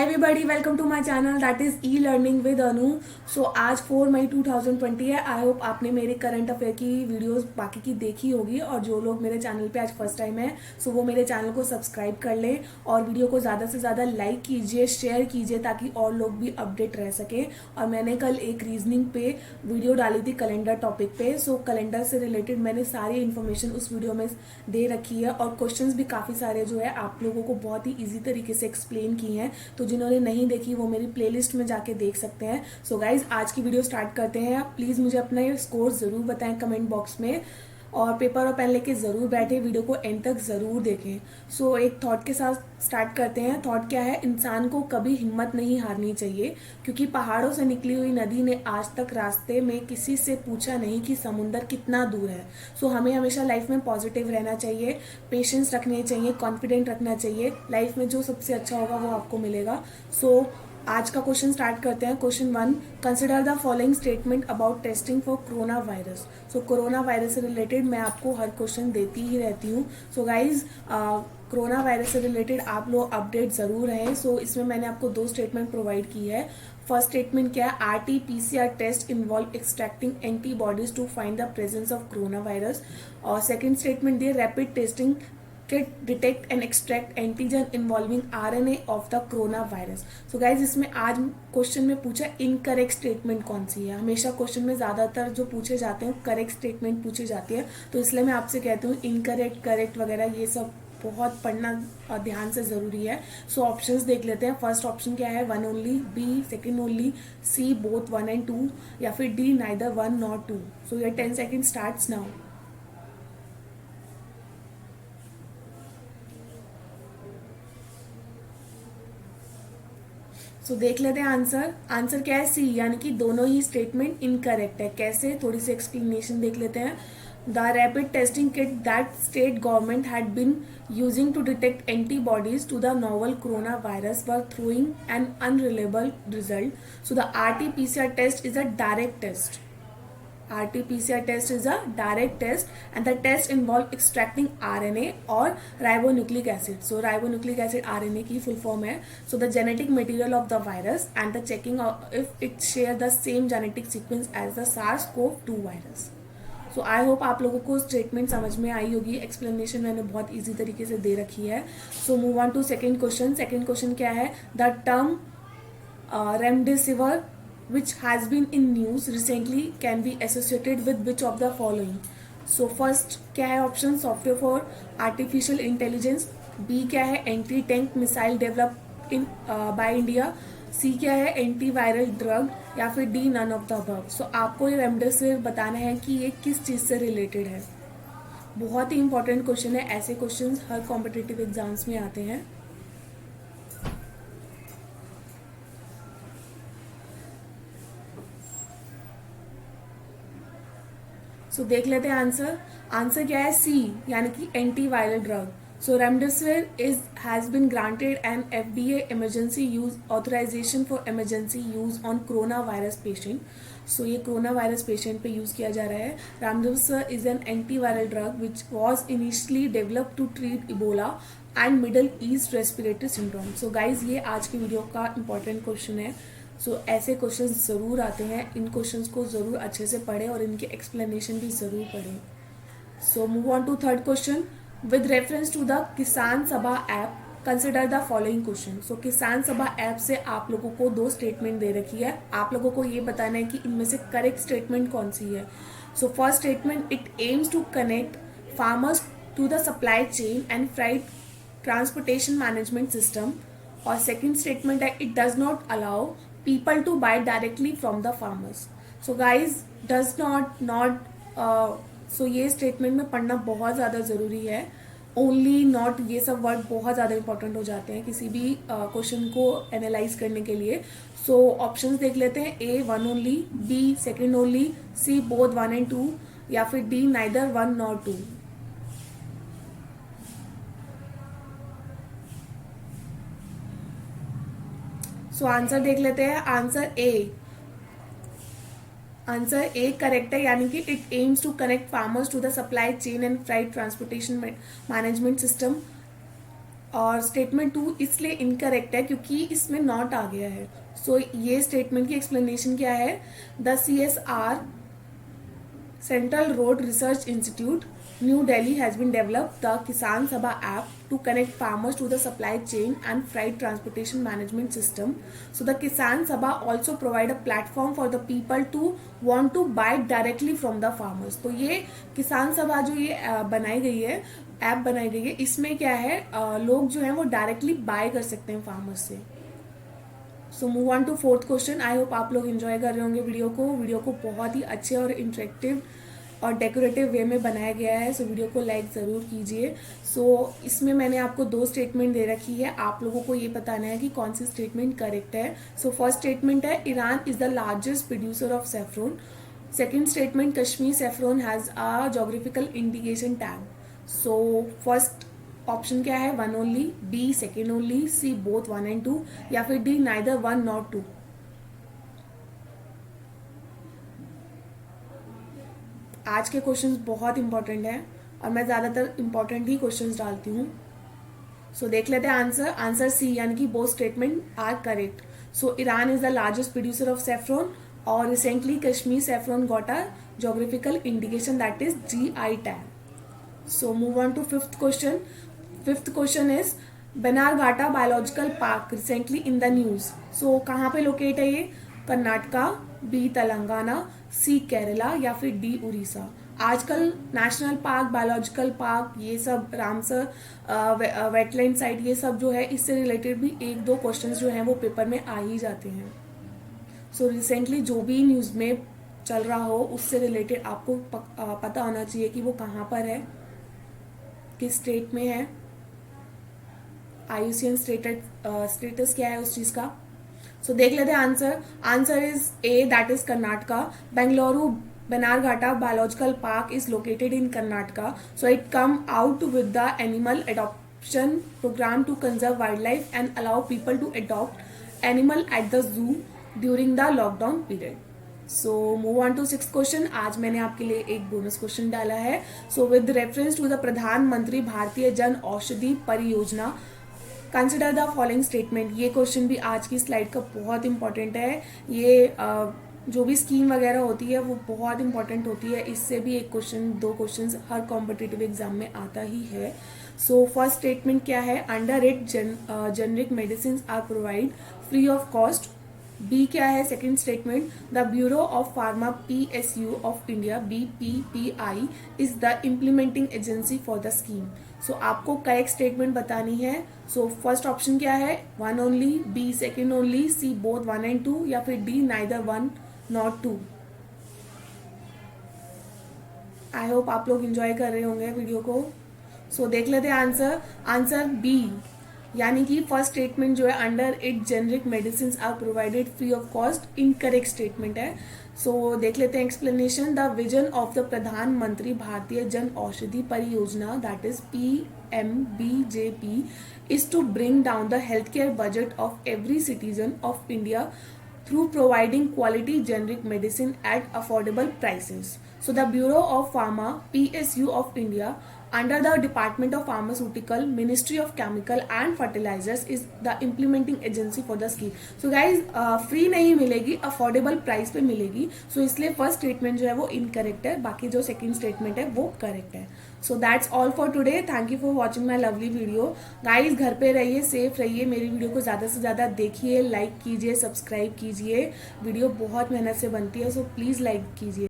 everybody, welcome to my channel that is e-learning with अनु। सो आज 4 मई 2020 है। I hope आपने मेरे करंट अफेयर की वीडियोस बाकी की देखी होगी, और जो लोग मेरे चैनल पे आज फर्स्ट टाइम है सो वो मेरे चैनल को सब्सक्राइब कर लें और वीडियो को ज़्यादा से ज़्यादा लाइक कीजिए, शेयर कीजिए ताकि और लोग भी अपडेट रह सकें। और मैंने कल एक रीजनिंग पे वीडियो डाली थी कैलेंडर टॉपिक पे, सो कैलेंडर से रिलेटेड मैंने सारी इन्फॉर्मेशन उस वीडियो में दे रखी है और क्वेश्चंस भी काफ़ी सारे जो है आप लोगों को बहुत ही ईजी तरीके से एक्सप्लेन की हैं। तो जिन्होंने नहीं देखी वो मेरी प्लेलिस्ट में जाके देख सकते हैं। सो गाइज आज की वीडियो स्टार्ट करते हैं। आप प्लीज़ मुझे अपना स्कोर ज़रूर बताएं कमेंट बॉक्स में, और पेपर और पेन लेके ज़रूर बैठे, वीडियो को एंड तक ज़रूर देखें। सो एक थॉट के साथ स्टार्ट करते हैं। थॉट क्या है? इंसान को कभी हिम्मत नहीं हारनी चाहिए, क्योंकि पहाड़ों से निकली हुई नदी ने आज तक रास्ते में किसी से पूछा नहीं कि समुंदर कितना दूर है। सो हमें हमेशा लाइफ में पॉजिटिव रहना चाहिए, पेशेंस रखने चाहिए, कॉन्फिडेंट रखना चाहिए। लाइफ में जो सबसे अच्छा होगा वो आपको मिलेगा। सो आज का क्वेश्चन स्टार्ट करते हैं। Question 1, consider the following statement about testing for corona virus. So corona virus से रिलेटेड मैं आपको हर क्वेश्चन देती ही रहती हूँ। सो गाइज कोरोना वायरस से रिलेटेड आप लोग अपडेट ज़रूर रहें। सो इसमें मैंने आपको 2 स्टेटमेंट प्रोवाइड की है। फर्स्ट स्टेटमेंट क्या है? RT-PCR test involve extracting antibodies to find the presence of corona virus. और सेकेंड स्टेटमेंट दिए, rapid testing kit detect and extract antigen involving RNA of the corona virus। So guys इसमें आज question में पूछा incorrect statement कौन सी है। हमेशा क्वेश्चन में ज़्यादातर जो पूछे जाते हैं करेक्ट स्टेटमेंट पूछी जाती है, तो इसलिए मैं आपसे कहती हूँ इनकरेक्ट करेक्ट वगैरह ये सब बहुत पढ़ना ध्यान से ज़रूरी है। सो ऑप्शंस देख लेते हैं। फर्स्ट ऑप्शन क्या है? 1 only, B second only, C both 1 and 2, या फिर डी नाइदर 1 nor 2। सो ये 10 सेकेंड स्टार्ट्स नाउ। सो देख लेते हैं आंसर। आंसर क्या है? सी, यानी कि दोनों ही स्टेटमेंट इनकरेक्ट है। कैसे? थोड़ी सी एक्सप्लेनेशन देख लेते हैं। The rapid testing kit that state government had been using to detect antibodies to the novel corona virus were throwing an unreliable result. So the RT-PCR test is a direct test. RT-PCR test is a direct test and the test involve extracting RNA और ribonucleic acid। So ribonucleic acid RNA की full form है। So the genetic material of the virus and the checking of if it share the same genetic sequence as the SARS-CoV-2 virus। So I hope आप लोगों को statement समझ में आई होगी। Explanation मैंने बहुत ईजी तरीके से दे रखी है। So move on to second question। Second question क्या है? The term remdesivir which has been in news recently can be associated with which of the following। so first क्या है option? Software for artificial intelligence. B क्या है? Anti tank missile develop in by India. C क्या है? Anti viral drug, या फिर D none of the above. So आपको ये रेमडेसिविर बताना है कि ये किस चीज़ से रिलेटेड है। बहुत ही इंपॉर्टेंट क्वेश्चन है। ऐसे क्वेश्चन हर कॉम्पिटिटिव एग्जाम्स में आते हैं। सो देख लेते हैं आंसर। आंसर क्या है? सी, यानी कि anti viral drug. So remdesivir has been granted an FDA emergency use authorization for emergency use on corona virus patient. So ये कोरोना वायरस पेशेंट पे यूज किया जा रहा है। Remdesivir is an anti viral drug which was initially developed to treat Ebola and Middle East respiratory syndrome. So guys ये आज की video का इंपॉर्टेंट क्वेश्चन है। सो ऐसे क्वेश्चंस ज़रूर आते हैं। इन क्वेश्चंस को ज़रूर अच्छे से पढ़ें और इनके एक्सप्लेनेशन भी ज़रूर पढ़ें। So move on to third question. With reference to the Kisan Sabha app consider the following question. So Kisan Sabha app से आप लोगों को 2 स्टेटमेंट दे रखी है। आप लोगों को ये बताना है कि इनमें से करेक्ट स्टेटमेंट कौन सी है। So first statement, it aims to connect farmers to the supply chain and freight transportation management system. और सेकेंड स्टेटमेंट है, it does not allow people to buy directly from the farmers। so guys does not so ये statement में पढ़ना बहुत ज़्यादा ज़रूरी है। Only not ये सब वर्ड बहुत ज़्यादा इंपॉर्टेंट हो जाते हैं किसी भी क्वेश्चन को एनालाइज करने के लिए। सो ऑप्शंस देख लेते हैं। A 1 only, B second only, C both 1 and 2, या फिर D neither 1 nor 2। So answer देख लेते हैं। Answer A, answer A correct है, यानी कि it aims to connect farmers to the supply chain and freight transportation management system. और statement 2 इसलिए इनकरेक्ट है क्योंकि इसमें नॉट आ गया है। सो ये स्टेटमेंट की एक्सप्लेनेशन क्या है, the CSR Central Road Research Institute, New Delhi has been developed the Kisan Sabha app to connect farmers to the supply chain and freight transportation management system. So the Kisan Sabha also provide a platform for the people to want to buy directly from the farmers. तो ये किसान सभा जो ये बनाई गई है, app बनाई गई है, इसमें क्या है, लोग जो है वो डायरेक्टली बाय कर सकते हैं फार्मर्स से। So move on to fourth question. I hope आप लोग एंजॉय कर रहे होंगे वीडियो को बहुत ही अच्छे और इंटरेक्टिव और डेकोरेटिव वे में बनाया गया है। सो वीडियो को लाइक ज़रूर कीजिए। सो इसमें मैंने आपको 2 स्टेटमेंट दे रखी है, आप लोगों को ये बताना है कि कौन सी स्टेटमेंट करेक्ट है। सो फर्स्ट स्टेटमेंट है Iran is the largest producer of saffron. Second statement Kashmir saffron has a geographical indication tag. So first option क्या है, 1 only, B second only, C both 1 and 2, या फिर डी नाइदर 1 nor 2। आज के questions बहुत important हैं और मैं ज़्यादातर इंपॉर्टेंट ही क्वेश्चंस डालती हूँ। सो देख लेते हैं आंसर। आंसर सी यानी कि both statement are correct. So Iran is the largest producer of saffron और recently Kashmir saffron got a geographical indication that is GI tag. So move on to fifth question. Fifth question is Bannerghatta biological park recently in the news. So कहाँ पे locate है ये, Karnataka, B Telangana, C Kerala, या फिर D Orissa. आजकल national park, biological park, ये सब Ramsar wetland site, ये सब जो है इससे रिलेटेड भी 1-2 क्वेश्चंस जो हैं वो पेपर में आ ही जाते हैं। सो रिसेंटली जो भी न्यूज़ में चल रहा हो उससे रिलेटेड आपको पता होना चाहिए कि वो कहाँ पर है, किस स्टेट में है, IUCN स्टेटस क्या है उस चीज़ का। सो देख लेते हैं answer. Answer is A that is Karnataka. Bengaluru Bannerghatta biological park is located in Karnataka. So it come out with the animal adoption programme to conserve wild life and allow people to adopt animal at the zoo during the lockdown period. So move on to sixth question. आज मैंने आपके लिए एक bonus question डाला है। So with reference to the Pradhan Mantri Bhartiya Jan Aushadhi परियोजना consider the following statement. ये question भी आज की स्लाइड का बहुत इंपॉर्टेंट है। ये जो भी स्कीम वगैरह होती है वो बहुत इंपॉर्टेंट होती है। इससे भी एक क्वेश्चन 2 क्वेश्चन हर कॉम्पिटिटिव एग्जाम में आता ही है। सो फर्स्ट स्टेटमेंट क्या है, under it generic medicine are provide free of cost. B क्या है second statement, the bureau of pharma PSU of India BPPI is the implementing agency for the scheme. So आपको correct statement बतानी है। So first option क्या है, 1 only, B second only, C both 1 and 2, या फिर D neither 1 nor 2। I hope आप लोग enjoy कर रहे होंगे वीडियो को। सो देख लेते हैं आंसर। आंसर बी यानी कि फर्स्ट स्टेटमेंट जो है under it generic medicine are provided free of cost incorrect statement है। सो देख लेते हैं explanation. The vision of the Pradhan Mantri Bhartiya Jan Aushadhi परियोजना that is PMBJP is to bring down the health care budget of every citizen of India through providing quality generic medicine at affordable prices. So the Bureau of Pharma PSU of India under the Department of Pharmaceutical Ministry of Chemical and Fertilizers is the implementing agency for the scheme. So guys free नहीं मिलेगी, affordable price पे मिलेगी। So इसलिए first statement जो है वो incorrect है, बाकी जो second statement है वो correct है। So that's all for today. Thank you for watching my lovely video. Guys घर पे रहिए, सेफ रहिए, मेरी वीडियो को ज़्यादा से ज़्यादा देखिए, लाइक कीजिए, सब्सक्राइब कीजिए। वीडियो बहुत मेहनत से बनती है, सो प्लीज़ लाइक कीजिए।